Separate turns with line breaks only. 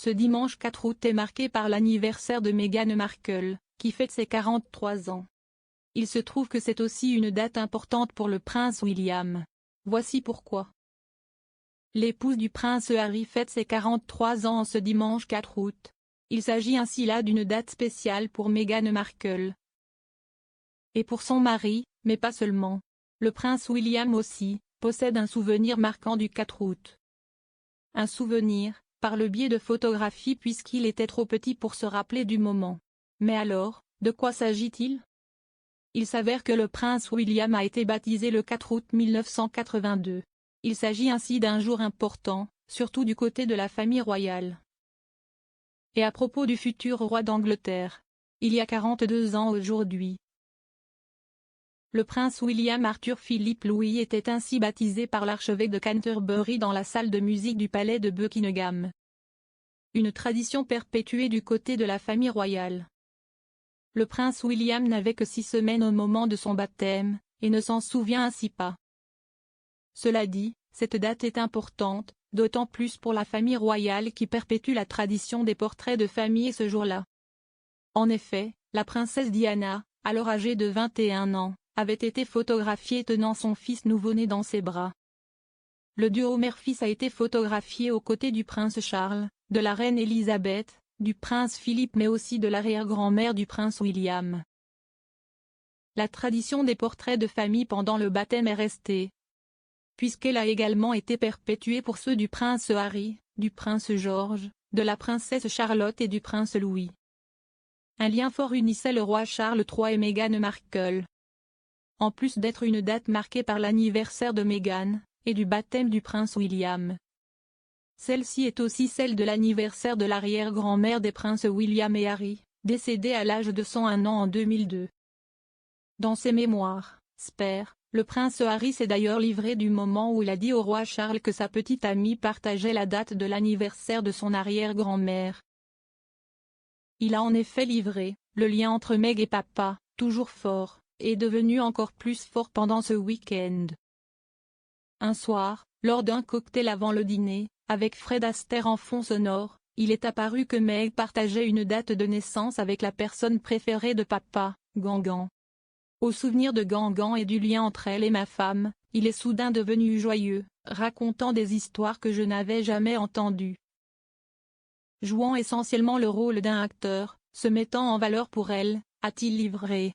Ce dimanche 4 août est marqué par l'anniversaire de Meghan Markle, qui fête ses 43 ans. Il se trouve que c'est aussi une date importante pour le prince William. Voici pourquoi. L'épouse du prince Harry fête ses 43 ans en ce dimanche 4 août. Il s'agit ainsi là d'une date spéciale pour Meghan Markle. Et pour son mari, mais pas seulement. Le prince William aussi, possède un souvenir marquant du 4 août. Un souvenir, par le biais de photographies puisqu'il était trop petit pour se rappeler du moment. Mais alors, de quoi s'agit-il? Il s'avère que le prince William a été baptisé le 4 août 1982. Il s'agit ainsi d'un jour important, surtout du côté de la famille royale. Et à propos du futur roi d'Angleterre, il y a 42 ans aujourd'hui. Le prince William Arthur Philippe Louis était ainsi baptisé par l'archevêque de Canterbury dans la salle de musique du palais de Buckingham. Une tradition perpétuée du côté de la famille royale. Le prince William n'avait que 6 semaines au moment de son baptême, et ne s'en souvient ainsi pas. Cela dit, cette date est importante, d'autant plus pour la famille royale qui perpétue la tradition des portraits de famille ce jour-là. En effet, la princesse Diana, alors âgée de 21 ans, avait été photographiée tenant son fils nouveau-né dans ses bras. Le duo mère-fils a été photographié aux côtés du prince Charles, de la reine Elisabeth, du prince Philippe mais aussi de l'arrière-grand-mère du prince William. La tradition des portraits de famille pendant le baptême est restée, puisqu'elle a également été perpétuée pour ceux du prince Harry, du prince George, de la princesse Charlotte et du prince Louis. Un lien fort unissait le roi Charles III et Meghan Markle. En plus d'être une date marquée par l'anniversaire de Meghan, et du baptême du prince William. Celle-ci est aussi celle de l'anniversaire de l'arrière-grand-mère des princes William et Harry, décédée à l'âge de 101 ans en 2002. Dans ses mémoires, Spare, le prince Harry s'est d'ailleurs livré du moment où il a dit au roi Charles que sa petite amie partageait la date de l'anniversaire de son arrière-grand-mère. Il a en effet livré, le lien entre Meg et papa, toujours fort, est devenu encore plus fort pendant ce week-end. Un soir, lors d'un cocktail avant le dîner, avec Fred Astaire en fond sonore, il est apparu que Meg partageait une date de naissance avec la personne préférée de papa, Gangan. Au souvenir de Gangan et du lien entre elle et ma femme, il est soudain devenu joyeux, racontant des histoires que je n'avais jamais entendues. Jouant essentiellement le rôle d'un acteur, se mettant en valeur pour elle, a-t-il livré.